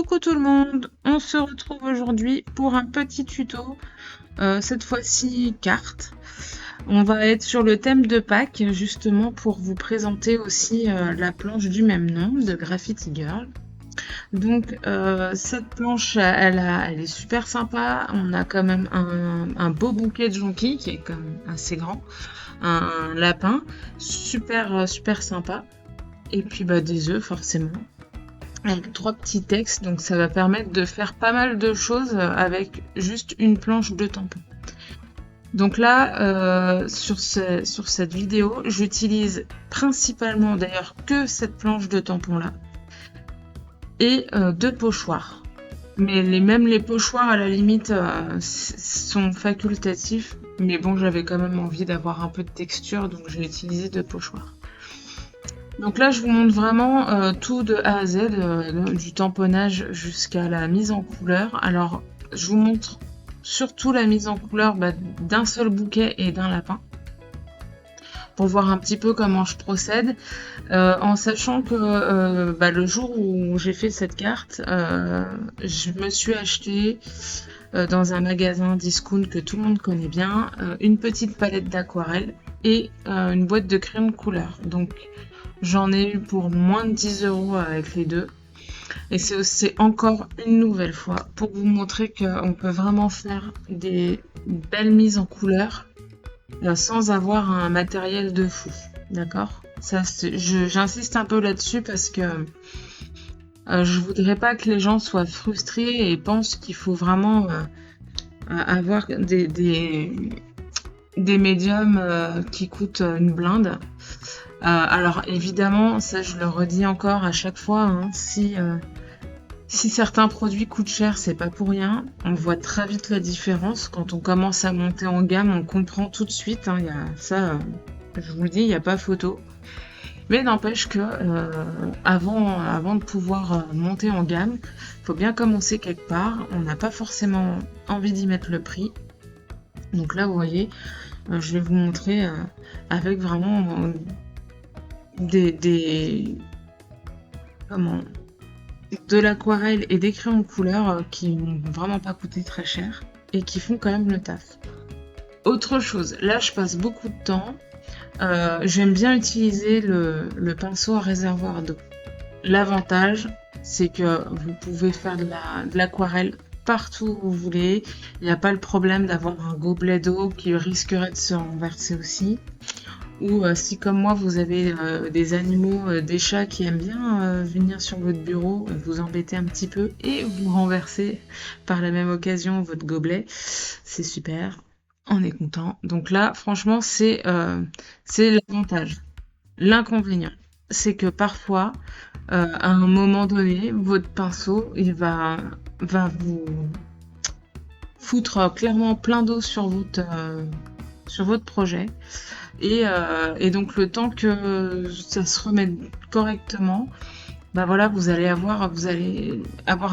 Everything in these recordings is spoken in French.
Coucou tout le monde, on se retrouve aujourd'hui pour un petit tuto, cette fois-ci carte. On va être sur le thème de Pâques justement pour vous présenter aussi la planche du même nom de Graffiti Girl. Donc cette planche elle est super sympa, on a quand même un beau bouquet de jonquilles qui est quand même assez grand, un lapin super sympa et puis des œufs forcément. Avec 3 petits textes, donc ça va permettre de faire pas mal de choses avec juste une planche de tampons. Donc là, sur cette vidéo, j'utilise principalement d'ailleurs que cette planche de tampons là et 2 pochoirs. Mais même les pochoirs à la limite sont facultatifs, mais bon j'avais quand même envie d'avoir un peu de texture, donc j'ai utilisé 2 pochoirs. Donc là, je vous montre vraiment tout de A à Z, du tamponnage jusqu'à la mise en couleur. Alors, je vous montre surtout la mise en couleur d'un seul bouquet et d'un lapin, pour voir un petit peu comment je procède, en sachant que le jour où j'ai fait cette carte, je me suis acheté dans un magasin discount que tout le monde connaît bien, une petite palette d'aquarelle et une boîte de crayon de couleur. Donc, j'en ai eu pour moins de 10 € avec les deux. Et c'est encore une nouvelle fois pour vous montrer qu'on peut vraiment faire des belles mises en couleur sans avoir un matériel de fou. D'accord ? J'insiste un peu là-dessus parce que je voudrais pas que les gens soient frustrés et pensent qu'il faut vraiment avoir des médiums qui coûtent une blinde. Alors évidemment, ça je le redis encore à chaque fois, hein, si certains produits coûtent cher, c'est pas pour rien. On voit très vite la différence. Quand on commence à monter en gamme, on comprend tout de suite. Hein, je vous le dis, il n'y a pas photo. Mais n'empêche que avant de pouvoir monter en gamme, il faut bien commencer quelque part. On n'a pas forcément envie d'y mettre le prix. Donc là, vous voyez, je vais vous montrer avec vraiment de l'aquarelle et des crayons de couleur qui n'ont vraiment pas coûté très cher et qui font quand même le taf. Autre chose, là je passe beaucoup de temps, j'aime bien utiliser le pinceau à réservoir d'eau. L'avantage, c'est que vous pouvez faire de l'aquarelle partout où vous voulez, il n'y a pas le problème d'avoir un gobelet d'eau qui risquerait de se renverser aussi. Ou si comme moi vous avez des animaux, des chats qui aiment bien venir sur votre bureau, vous embêter un petit peu et vous renverser par la même occasion votre gobelet, c'est super, on est content. Donc là franchement c'est l'avantage. L'inconvénient, c'est que parfois à un moment donné votre pinceau il va vous foutre clairement plein d'eau sur votre projet. Et donc le temps que ça se remette correctement, vous allez avoir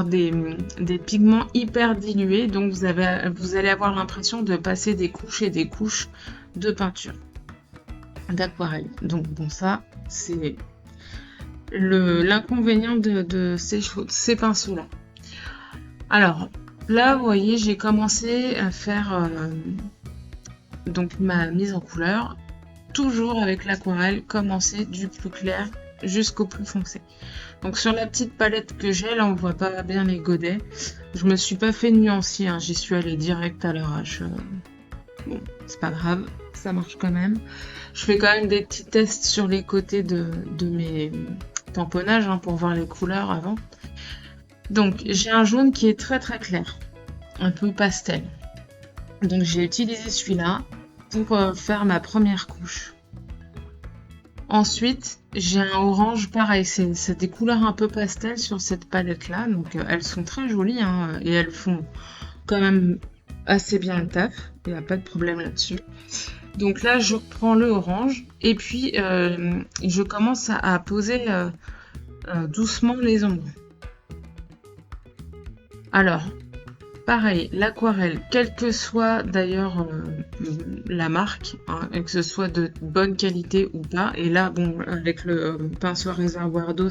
des pigments hyper dilués, donc vous allez avoir l'impression de passer des couches et des couches de peinture d'aquarelle. Donc bon, ça c'est l'inconvénient de ces pinceaux là. Alors là vous voyez, j'ai commencé à faire donc ma mise en couleur, toujours avec l'aquarelle, commencer du plus clair jusqu'au plus foncé. Donc sur la petite palette que j'ai, là on voit pas bien les godets, je me suis pas fait nuancier, hein, j'y suis allée direct à l'arrache. Bon, c'est pas grave, ça marche quand même. Je fais quand même des petits tests sur les côtés de mes tamponnages pour voir les couleurs avant. Donc j'ai un jaune qui est très clair, un peu pastel. Donc j'ai utilisé celui-là pour faire ma première couche. Ensuite, j'ai un orange, pareil, c'est des couleurs un peu pastel sur cette palette-là, donc elles sont très jolies et elles font quand même assez bien le taf, il n'y a pas de problème là-dessus. Donc là, je reprends le orange et puis je commence à poser doucement les ombres. Alors, pareil, l'aquarelle, quelle que soit d'ailleurs la marque, et que ce soit de bonne qualité ou pas, et là, bon, avec le pinceau à réservoir d'eau,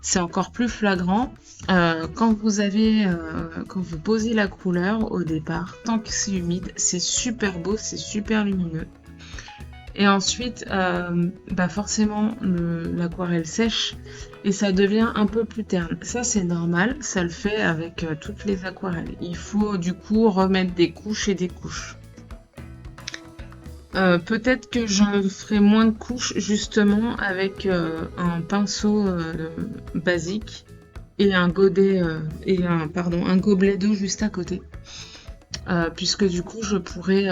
c'est encore plus flagrant quand vous posez la couleur au départ. Tant que c'est humide, c'est super beau, c'est super lumineux. Et ensuite, forcément, l'aquarelle sèche et ça devient un peu plus terne. Ça, c'est normal, ça le fait avec toutes les aquarelles. Il faut du coup remettre des couches et des couches. Peut-être que je ferai moins de couches justement avec un pinceau basique et un godet un gobelet d'eau juste à côté. Puisque du coup, je pourrais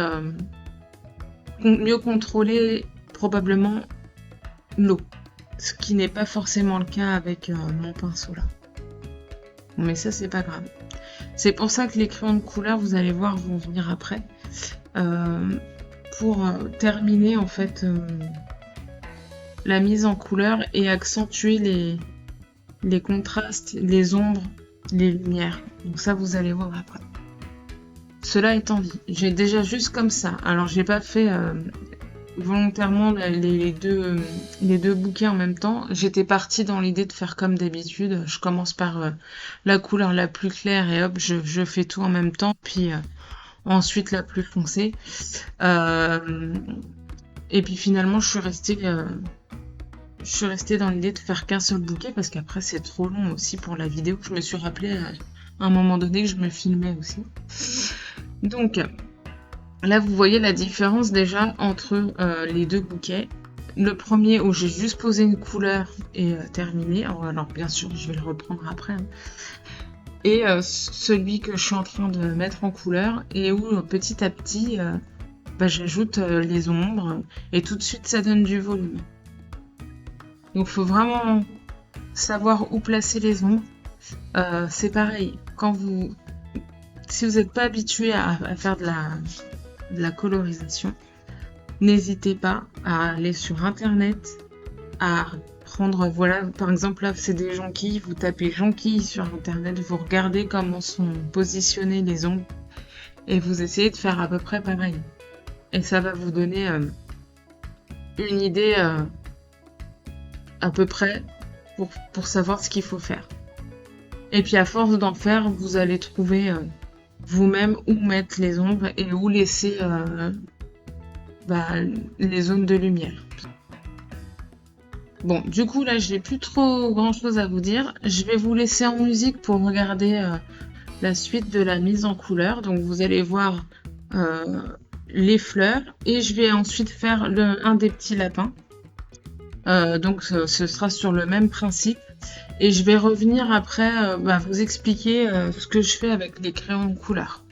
mieux contrôler probablement l'eau, ce qui n'est pas forcément le cas avec mon pinceau là. Mais ça c'est pas grave. C'est pour ça que les crayons de couleur, vous allez voir, vont venir après. Pour terminer en fait la mise en couleur et accentuer les contrastes, les ombres, les lumières. Donc ça vous allez voir après. Cela étant dit, j'ai déjà juste comme ça. Alors j'ai pas fait volontairement les deux bouquets en même temps. J'étais partie dans l'idée de faire comme d'habitude. Je commence par la couleur la plus claire et hop, je fais tout en même temps. Puis ensuite la plus foncée. Et puis finalement je suis restée dans l'idée de faire qu'un seul bouquet parce qu'après c'est trop long aussi pour la vidéo. Je me suis rappelé à un moment donné que je me filmais aussi. Donc là vous voyez la différence déjà entre les deux bouquets. Le premier où j'ai juste posé une couleur et terminé. Alors bien sûr je vais le reprendre après. Et celui que je suis en train de mettre en couleur et où petit à petit j'ajoute les ombres et tout de suite ça donne du volume. Donc il faut vraiment savoir où placer les ombres. C'est pareil, si vous n'êtes pas habitué à faire de la colorisation, n'hésitez pas à aller sur internet, à prendre, voilà, par exemple là c'est des jonquilles, vous tapez jonquilles sur internet, vous regardez comment sont positionnées les ombres et vous essayez de faire à peu près pareil. Et ça va vous donner une idée à peu près pour savoir ce qu'il faut faire. Et puis à force d'en faire, vous allez trouver vous-même où mettre les ombres et où laisser les zones de lumière. Bon, du coup là j'ai plus trop grand chose à vous dire. Je vais vous laisser en musique pour regarder la suite de la mise en couleur. Donc vous allez voir les fleurs et je vais ensuite faire un des petits lapins. Donc ce sera sur le même principe et je vais revenir après vous expliquer ce que je fais avec les crayons de couleur.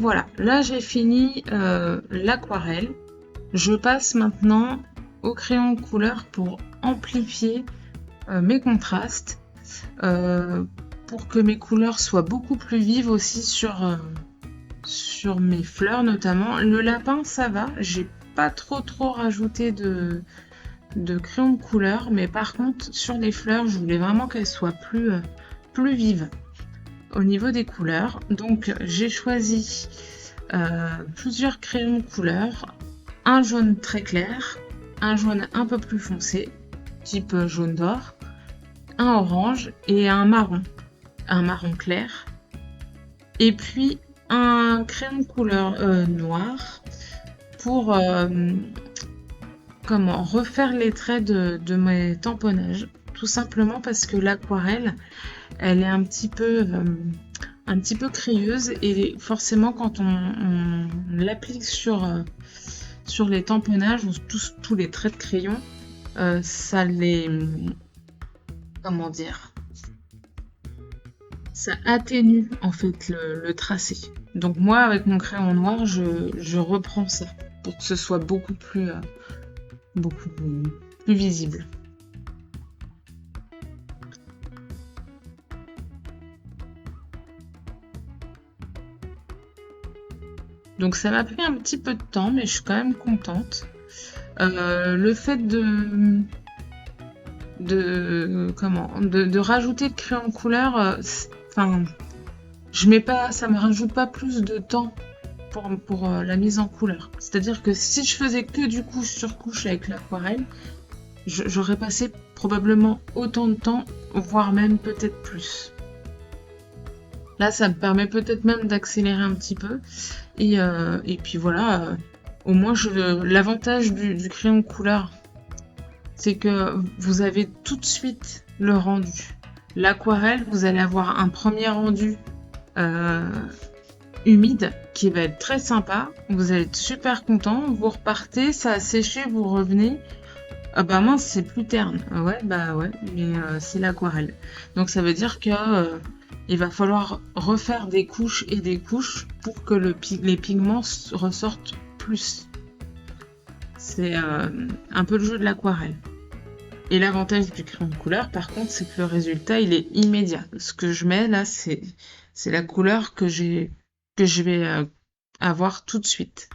voilà, là j'ai fini l'aquarelle. Je passe maintenant au crayon de couleur pour amplifier mes contrastes, pour que mes couleurs soient beaucoup plus vives aussi sur mes fleurs notamment. Le lapin, ça va, j'ai pas trop rajouté de crayon de couleur, mais par contre sur les fleurs, je voulais vraiment qu'elles soient plus vives au niveau des couleurs. Donc j'ai choisi plusieurs crayons de couleur, un jaune très clair, un jaune un peu plus foncé, type jaune d'or, un orange et un marron clair, et puis un crayon de couleur noir pour refaire les traits de mes tamponnages, tout simplement parce que l'aquarelle elle est un petit peu crayeuse, et forcément quand on l'applique sur les tamponnages ou tous les traits de crayon, ça les ça atténue en fait le tracé. Donc moi avec mon crayon noir je reprends ça pour que ce soit beaucoup plus visible. Donc ça m'a pris un petit peu de temps, mais je suis quand même contente. Le fait de rajouter le crayon de couleur, ça me rajoute pas plus de temps pour la mise en couleur. C'est-à-dire que si je faisais que du couche sur couche avec l'aquarelle, j'aurais passé probablement autant de temps, voire même peut-être plus. Là, ça me permet peut-être même d'accélérer un petit peu. Et puis voilà, au moins l'avantage du crayon de couleur, c'est que vous avez tout de suite le rendu. L'aquarelle, vous allez avoir un premier rendu humide qui va être très sympa. Vous allez être super content. Vous repartez, ça a séché, vous revenez. Ah bah mince, c'est plus terne. Ouais, mais c'est l'aquarelle. Donc ça veut dire que il va falloir refaire des couches et des couches pour que les pigments ressortent plus. C'est un peu le jeu de l'aquarelle. Et l'avantage du crayon de couleur, par contre, c'est que le résultat, il est immédiat. Ce que je mets là, c'est la couleur que je vais avoir tout de suite.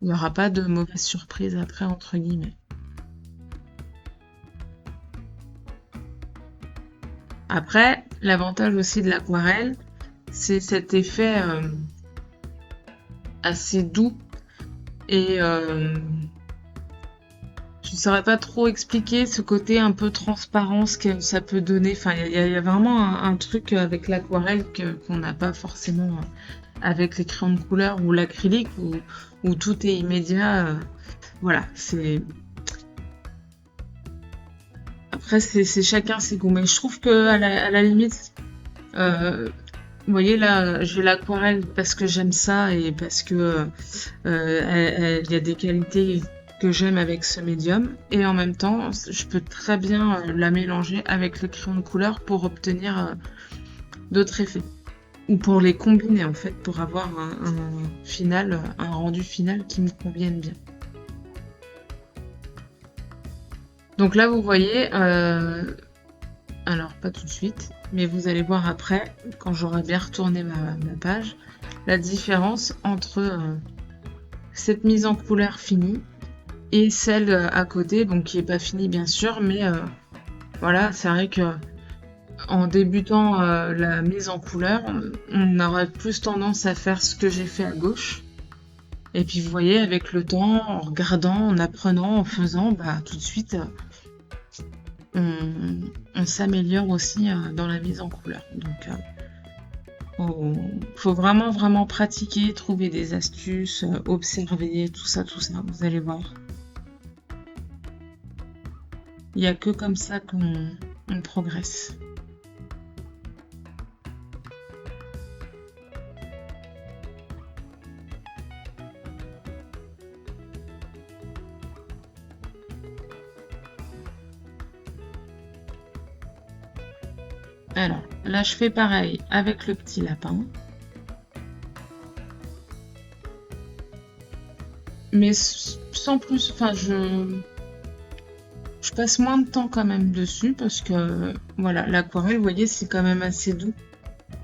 Il n'y aura pas de mauvaise surprise après, entre guillemets. Après, l'avantage aussi de l'aquarelle, c'est cet effet assez doux, et je ne saurais pas trop expliquer ce côté un peu transparence que ça peut donner. Enfin, il y a vraiment un truc avec l'aquarelle qu'on n'a pas forcément avec les crayons de couleur ou l'acrylique, où tout est immédiat. Voilà, c'est... Après, c'est chacun ses goûts, mais je trouve que à la limite, vous voyez là, j'ai l'aquarelle parce que j'aime ça et parce que il y a des qualités que j'aime avec ce médium, et en même temps, je peux très bien la mélanger avec le crayon de couleur pour obtenir d'autres effets, ou pour les combiner en fait, pour avoir un rendu final qui me convienne bien. Donc là, vous voyez, alors pas tout de suite, mais vous allez voir après, quand j'aurai bien retourné ma page, la différence entre cette mise en couleur finie et celle à côté, donc qui est pas finie bien sûr, mais voilà, c'est vrai que en débutant la mise en couleur, on aurait plus tendance à faire ce que j'ai fait à gauche. Et puis vous voyez, avec le temps, en regardant, en apprenant, en faisant, bah tout de suite, on s'améliore aussi dans la mise en couleur. Donc faut vraiment pratiquer, trouver des astuces, observer, tout ça, vous allez voir. Il n'y a que comme ça qu'on progresse. Alors, là je fais pareil avec le petit lapin. mais sans plus, enfin je passe moins de temps quand même dessus parce que voilà, l'aquarelle, vous voyez, c'est quand même assez doux.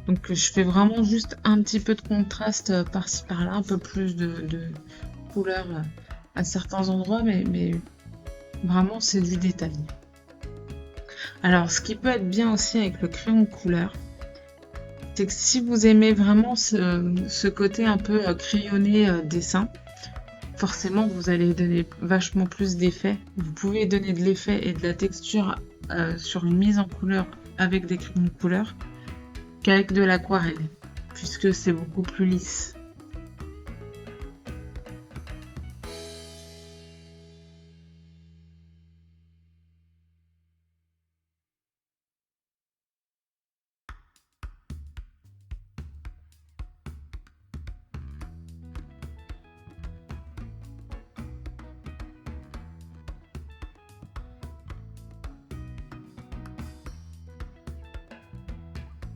Donc je fais vraiment juste un petit peu de contraste par-ci par-là, un peu plus de couleur à certains endroits, mais vraiment c'est du détail. Alors ce qui peut être bien aussi avec le crayon de couleur, c'est que si vous aimez vraiment ce côté un peu crayonné dessin, forcément vous allez donner vachement plus d'effets. Vous pouvez donner de l'effet et de la texture sur une mise en couleur avec des crayons de couleur qu'avec de l'aquarelle, puisque c'est beaucoup plus lisse.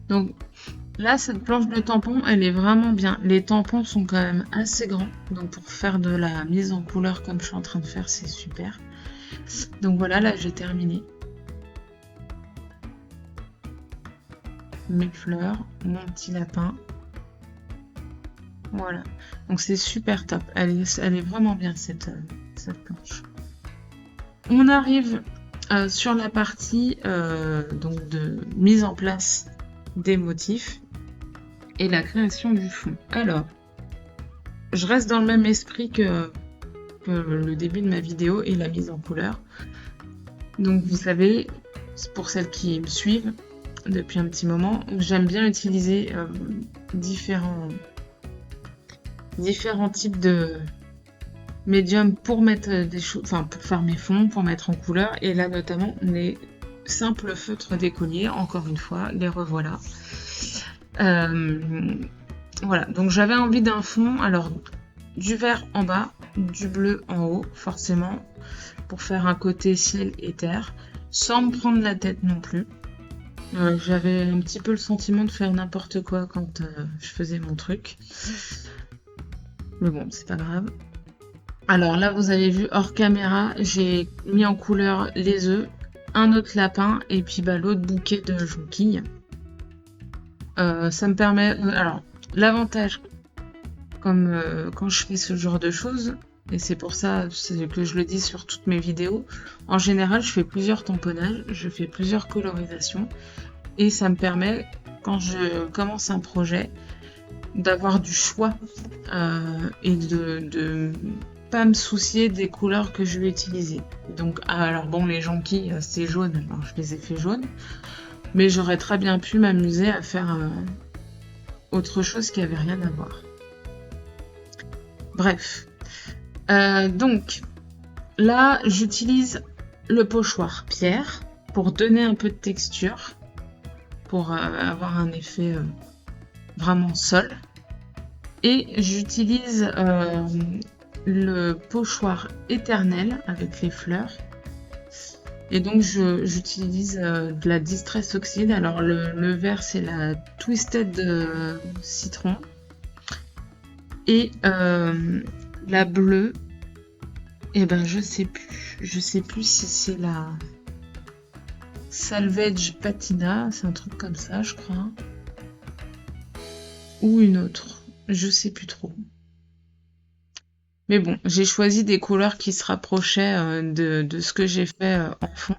Donc là, cette planche de tampons, elle est vraiment bien. Les tampons sont quand même assez grands, donc pour faire de la mise en couleur comme je suis en train de faire, c'est super. Donc voilà, là j'ai terminé. Mes fleurs, mon petit lapin. Voilà. Donc c'est super top. Elle est vraiment bien cette planche. On arrive sur la partie donc de mise en place des motifs et la création du fond. Alors, je reste dans le même esprit que le début de ma vidéo et la mise en couleur. Donc vous savez, pour celles qui me suivent depuis un petit moment, j'aime bien utiliser différents types de médiums pour mettre des choses, enfin pour faire mes fonds, pour mettre en couleur, et là notamment les simples feutres d'écolier, encore une fois, les revoilà. Voilà, donc j'avais envie d'un fond, alors du vert en bas, du bleu en haut, forcément, pour faire un côté ciel et terre, sans me prendre la tête non plus. J'avais un petit peu le sentiment de faire n'importe quoi quand je faisais mon truc. Mais bon, c'est pas grave. Alors là, vous avez vu hors caméra, j'ai mis en couleur les œufs, un autre lapin et puis l'autre bouquet de jonquilles. Ça me permet... alors, l'avantage, comme quand je fais ce genre de choses, et c'est pour ça que je le dis sur toutes mes vidéos, en général, je fais plusieurs tamponnages, je fais plusieurs colorisations, et ça me permet, quand je commence un projet, d'avoir du choix et de pas me soucier des couleurs que je vais utiliser. Donc, alors bon, les jonquilles, c'est jaune, alors je les ai fait jaunes, mais j'aurais très bien pu m'amuser à faire autre chose qui avait rien à voir. Bref. Donc, là, j'utilise le pochoir pierre pour donner un peu de texture, pour avoir un effet vraiment sol. Et j'utilise le pochoir éternel avec les fleurs. Et donc j'utilise de la Distress Oxide. Alors le vert c'est la Twisted Citron. Et la bleue, et ben je sais plus si c'est la Salvage Patina, c'est un truc comme ça je crois. Ou une autre, je sais plus trop. Mais bon, j'ai choisi des couleurs qui se rapprochaient de ce que j'ai fait en fond.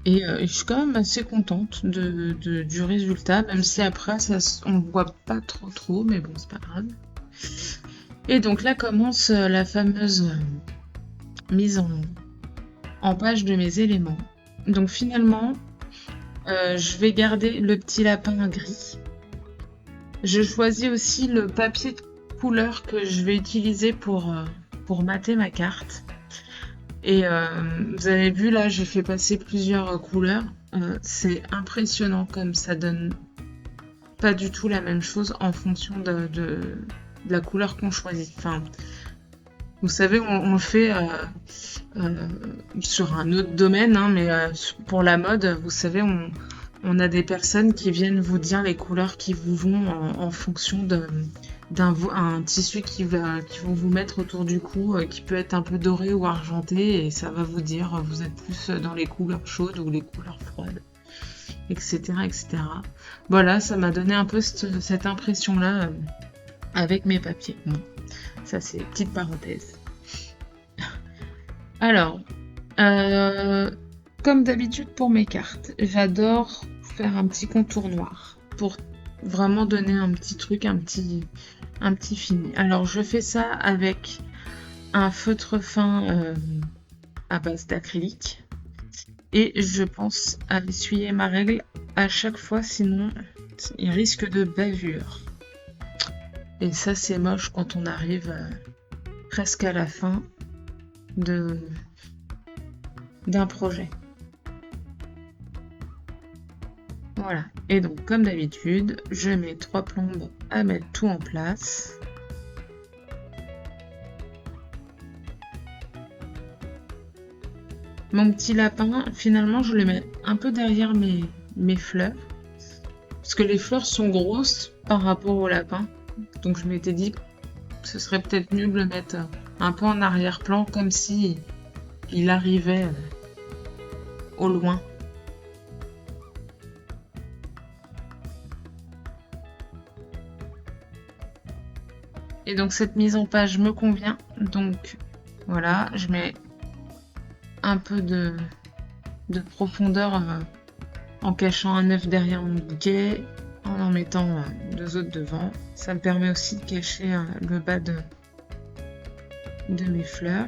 Et je suis quand même assez contente du résultat, même si après on ne voit pas trop, mais bon, c'est pas grave. Et donc là commence la fameuse mise en page de mes éléments. Donc finalement, je vais garder le petit lapin gris. Je choisis aussi le papier de couleur que je vais utiliser pour mater ma carte. Et vous avez vu là, j'ai fait passer plusieurs couleurs. C'est impressionnant comme ça donne pas du tout la même chose en fonction de la couleur qu'on choisit. Enfin, vous savez, on le fait sur un autre domaine, hein, mais pour la mode, vous savez, on a des personnes qui viennent vous dire les couleurs qui vous vont en fonction un tissu qui vont vous mettre autour du cou, qui peut être un peu doré ou argenté, et ça va vous dire vous êtes plus dans les couleurs chaudes ou les couleurs froides, etc. etc. Voilà, ça m'a donné un peu cette impression-là avec mes papiers. Bon, ça c'est petite parenthèse. Alors, comme d'habitude pour mes cartes, j'adore faire un petit contour noir pour vraiment donner un petit truc, un petit fini. Alors je fais ça avec un feutre fin à base d'acrylique et je pense à essuyer ma règle à chaque fois, sinon il risque de bavure. Et ça c'est moche quand on arrive presque à la fin d'un projet. Voilà, et donc comme d'habitude, je mets 3 plombes à mettre tout en place. Mon petit lapin, finalement, je le mets un peu derrière mes fleurs, parce que les fleurs sont grosses par rapport au lapin. Donc je m'étais dit que ce serait peut-être mieux de le mettre un peu en arrière-plan, comme si il arrivait au loin. Et donc cette mise en page me convient. Donc voilà, je mets un peu de profondeur en cachant un œuf derrière mon bouquet, en mettant 2 autres devant. Ça me permet aussi de cacher le bas de mes fleurs.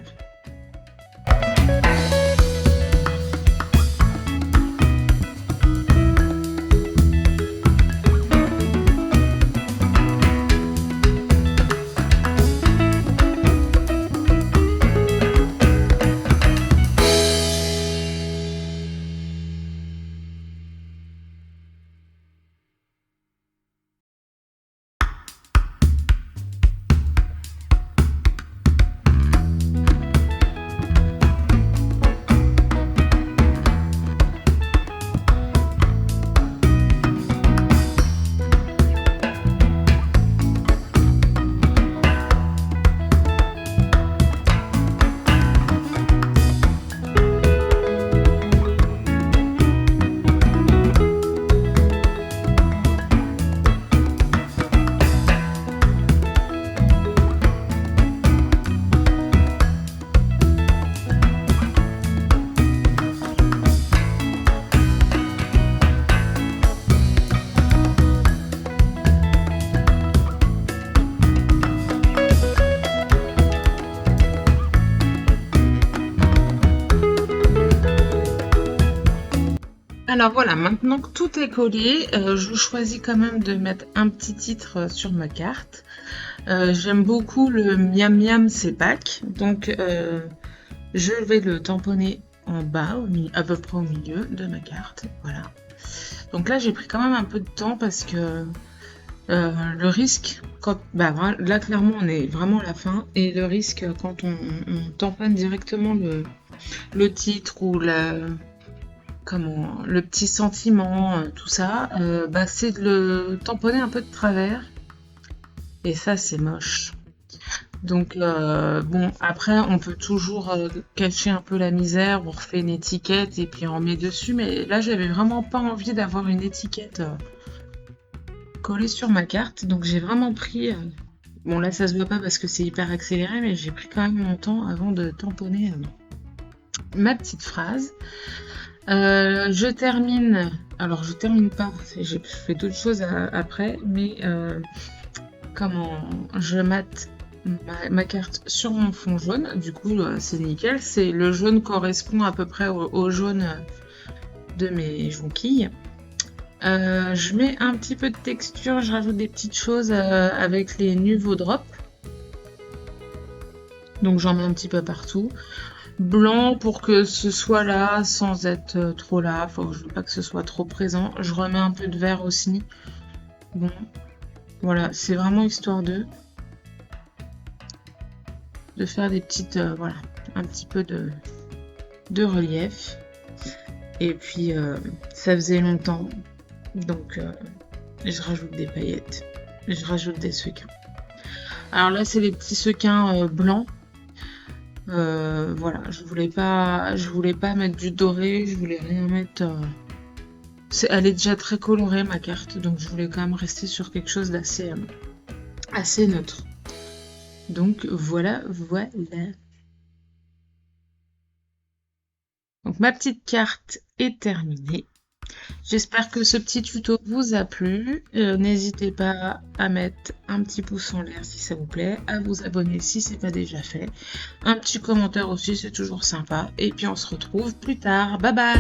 Alors voilà, maintenant que tout est collé, je choisis quand même de mettre un petit titre sur ma carte. J'aime beaucoup le miam miam c'est Pâques, donc je vais le tamponner en bas, à peu près au milieu de ma carte. Voilà. Donc là j'ai pris quand même un peu de temps parce que le risque, là clairement on est vraiment à la fin, et le risque quand on tamponne directement le titre ou le petit sentiment, tout ça, c'est de le tamponner un peu de travers. Et ça, c'est moche. Donc, bon, après, on peut toujours cacher un peu la misère, on refait une étiquette et puis on met dessus. Mais là, j'avais vraiment pas envie d'avoir une étiquette collée sur ma carte. Donc, j'ai vraiment pris... bon, là, ça se voit pas parce que c'est hyper accéléré, mais j'ai pris quand même mon temps avant de tamponner ma petite phrase. Je termine, alors je termine pas, je fais d'autres choses après, mais je mate ma carte sur mon fond jaune, du coup c'est nickel, le jaune correspond à peu près au jaune de mes jonquilles. Je mets un petit peu de texture, je rajoute des petites choses avec les Nuvo Drop, donc j'en mets un petit peu partout. Blanc pour que ce soit là sans être trop là, je veux pas que ce soit trop présent. Je remets un peu de vert aussi. Bon, voilà, c'est vraiment histoire de faire des petites, voilà, un petit peu de relief. Et puis ça faisait longtemps, donc je rajoute des paillettes, je rajoute des sequins. Alors là, c'est les petits sequins blancs. Voilà, je voulais pas mettre du doré, je voulais rien mettre. Elle est déjà très colorée ma carte, donc je voulais quand même rester sur quelque chose d'assez assez neutre. Donc voilà, voilà. Donc ma petite carte est terminée. J'espère que ce petit tuto vous a plu. N'hésitez pas à mettre un petit pouce en l'air si ça vous plaît, à vous abonner si c'est pas déjà fait. Un petit commentaire aussi, c'est toujours sympa. Et puis on se retrouve plus tard. Bye bye!